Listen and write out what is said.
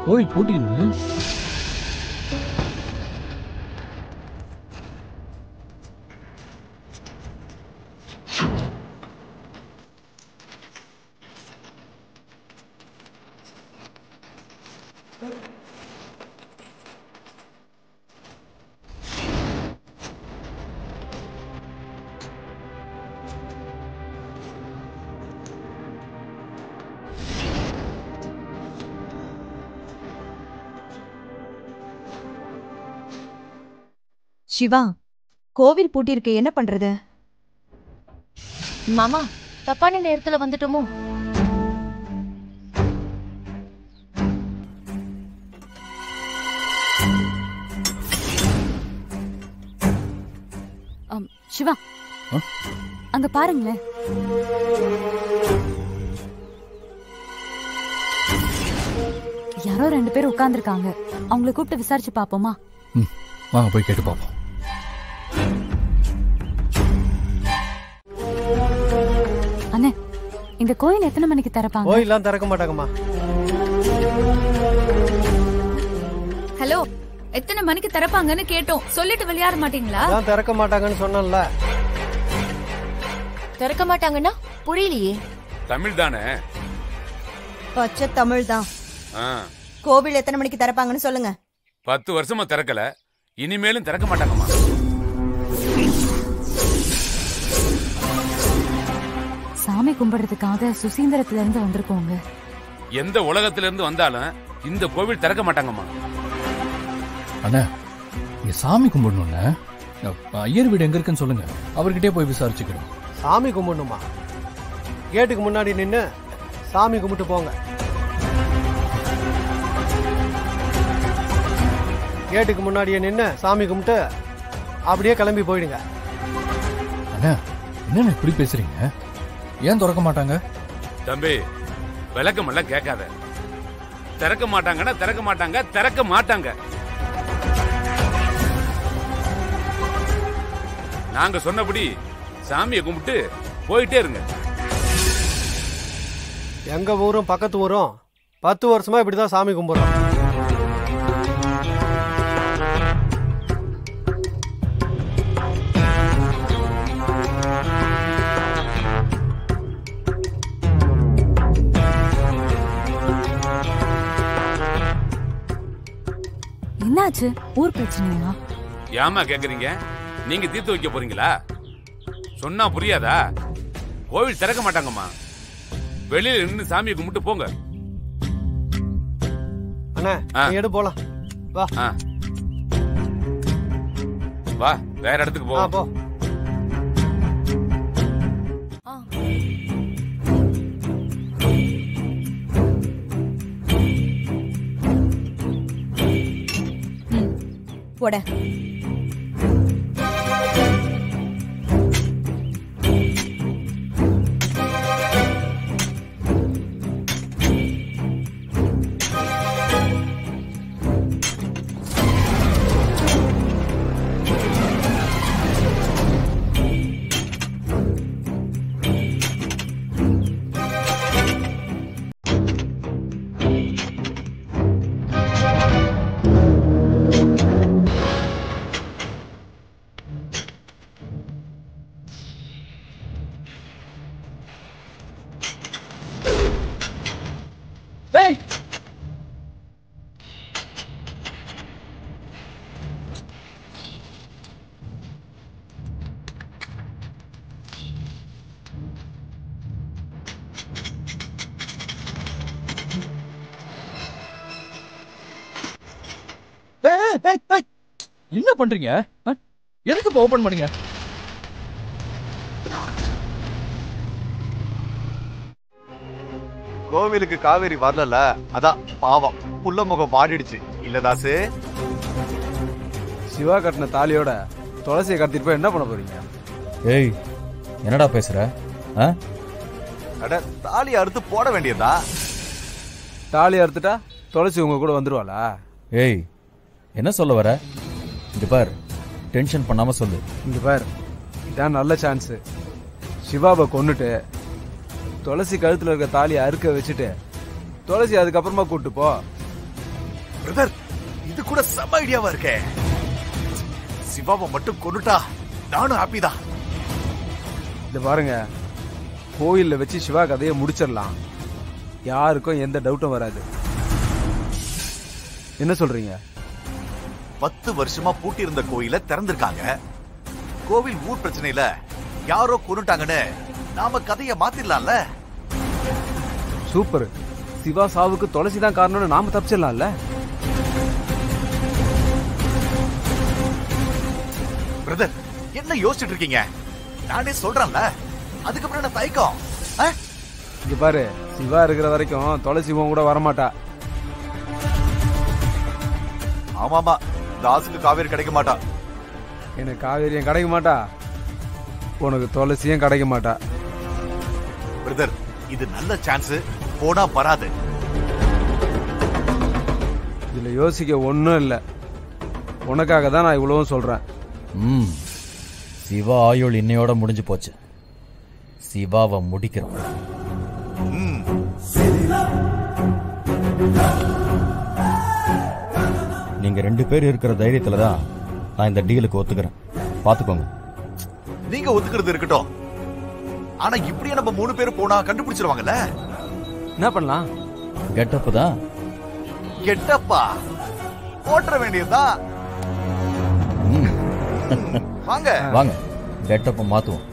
கோவில் பூட்டின்னு சிவா, கோவில் பூட்டிருக்கு, என்ன பண்றது? மாமா, தப்பான நேரத்துல வந்துட்டோமோ? சிவா, அங்க பாருங்களேன். யாரோ 2 பேர் உட்கார்ந்துருக்காங்க. அவங்களை கூப்பிட்டு விசாரிச்சு பாப்போமா? வாங்க போய் கேட்டு பாப்போம். அண்ணே, இந்த கோயில் எத்தனை மணிக்கு திறப்பாங்க? கோயிலாம் திறக்க மாட்டாங்கம்மா. ஹலோ, எத்தனை மணிக்கு திறப்பாங்கன்னு கேட்டோம். சொல்லிட்டு விளையாட மாட்டீங்களா? நான் திறக்க மாட்டாங்கன்னு சொன்னேன்ல. திறக்க மாட்டாங்கன்னா புரியலையே. தமிழ் தானே? பச்சை தமிழ் தான். கோவில் எத்தனை மணிக்கு திறப்பாங்கன்னு சொல்லுங்க. 10 வருஷமா திறக்கல, இனிமேலும் திறக்க மாட்டாங்கம்மா. சாமி கும்பிடுறதுக்காக சுசீந்திரத்துல இருந்து வந்திருக்கோங்க. எந்த உலகத்துல இருந்து வந்தாலும் இந்த கோவில் திறக்க மாட்டாங்கம்மா. அண்ணா, இங்க சாமி கும்பிடணும்னா ஐயர் வீடு எங்க இருக்குன்னு சொல்லுங்க, அவர்கிட்டே போய் விசாரிச்சுக்கிறோம். சாமி கும்பிடணுமா? கேட்டுக்கு முன்னாடி நின்னு சாமி கும்பிட்டு போங்க. கேட்டுக்கு முன்னாடியே நின்னு சாமி கும்பிட்டு அப்படியே கிளம்பி போயிடுங்க. அண்ணா, என்னன்னு இப்படி பேசுறீங்க? ஏன் திறக்க மாட்டாங்க? தம்பி, விளக்கம் எல்லாம் கேட்காத. திறக்க மாட்டாங்கன்னா திறக்க மாட்டாங்க, திறக்க மாட்டாங்க. நாங்க சொன்னபடி சாமியை கும்பிட்டு போயிட்டே இருங்க. எங்க ஊரும் பக்கத்து ஊரும் 10 வருஷமா இப்படிதான் சாமி கும்பிடுறோம். என்னாச்சு? ஊர் பிரச்சனையா? ஏமா கேக்குறீங்க? நீங்க தீர்த்து வைக்க போறீங்களா? சொன்னா புரியாதா? கோவில் திறக்க மாட்டாங்கம்மா. வெளியில நின்று சாமியை கும்பிட்டு போங்க. அண்ணா, எடு போலாம். வா வா, வேற இடத்துக்கு போ. போ. போட. என்ன பண்றீங்க? எதுக்கு இப்ப ஓபன் பண்ணீங்க? கோவிலுக்கு காவேரி வரல, அதான் பாவம் புள்ள முகம் மாறிடுச்சு. இல்ல தாசு? சிவா கட்டின தாலியோட துளசியை கடத்திட்டு போய் என்ன பண்ண போறீங்க? ஏய், என்னடா பேசுற? அட, தாலி அறுத்து போட வேண்டியதா? தாலி அறுத்துட்டா துளசி உங்க கூட வந்துருவாளா? ஏய், என்ன சொல்ல வர? இந்த பார், டென்ஷன் பண்ணாம சொல்லு. இந்த பார், இதான் நல்ல சான்ஸ். சிவாவை கொன்னுட்டு துளசி கழுத்துல இருக்க தாலியை அறுக்க வச்சுட்டு துளசி அதுக்கப்புறமா கூட்டு போ. பிரதர், இது கூட செம ஐடியாவா இருக்கே. சிவாவை மட்டும் கொன்னுட்டா நானும் ஹாப்பி தான். இது பாருங்க, கோயில்ல வச்சு சிவா கதையை முடிச்சிடலாம். யாருக்கும் எந்த டவுட்டும் வராது. என்ன சொல்றீங்க? 10 வருஷமா பூட்டி இருந்த கோயில திறந்திருக்காங்க. கோவில் ஊர் பிரச்சனையில யாரோ கொன்னுட்டாங்கன்னு நாம கதைய மாத்திரலாம்ல. சூப்பர். சிவா சாவுக்கு துளசி தான் காரணம்னு நாம தப்பிச்சிடலாம்ல. பிரதர், என்ன யோசிச்சுட்டு இருக்கீங்க? நானே சொல்றேன்ல, அதுக்கப்புறம் என்ன தயக்கம்? இங்க பாரு, சிவா இருக்கிற வரைக்கும் துளசி உன் கூட வரமாட்டா. ஆமாமா, தாசுக்கு காவேரி கிடைக்க மாட்டா. எனக்கு காவேரியும் கிடைக்க மாட்டா, உனக்கு துளசியும் கிடைக்க மாட்டா. பிரதர், இது நல்ல சான்ஸ், போனா வராது. இதுல யோசிக்க ஒண்ணும் இல்ல. உனக்காக தான் நான் இவ்வளவும் சொல்றேன். சிவா ஆயுள் இன்னையோட முடிஞ்சு போச்சு. சிவாவை முடிக்கிறோம். நீங்க 2 பேர் இருக்கிற தைரியத்துல தான் நான் இந்த டீலுக்கு ஒத்துக்கிறேன். பாத்துக்கோங்க. நீங்க ஒத்துக்கிறது இருக்கட்டும், ஆனா இப்படியே நம்ம 3 பேர் போனா கண்டுபிடிச்சிருவாங்கல்ல. என்ன பண்ணலாம்? கெட்டப் தான். கெட்டப்பா போட்டுற வேண்டியதுதான். வாங்க வாங்க, கெட்டப்ப மாத்துவோம்.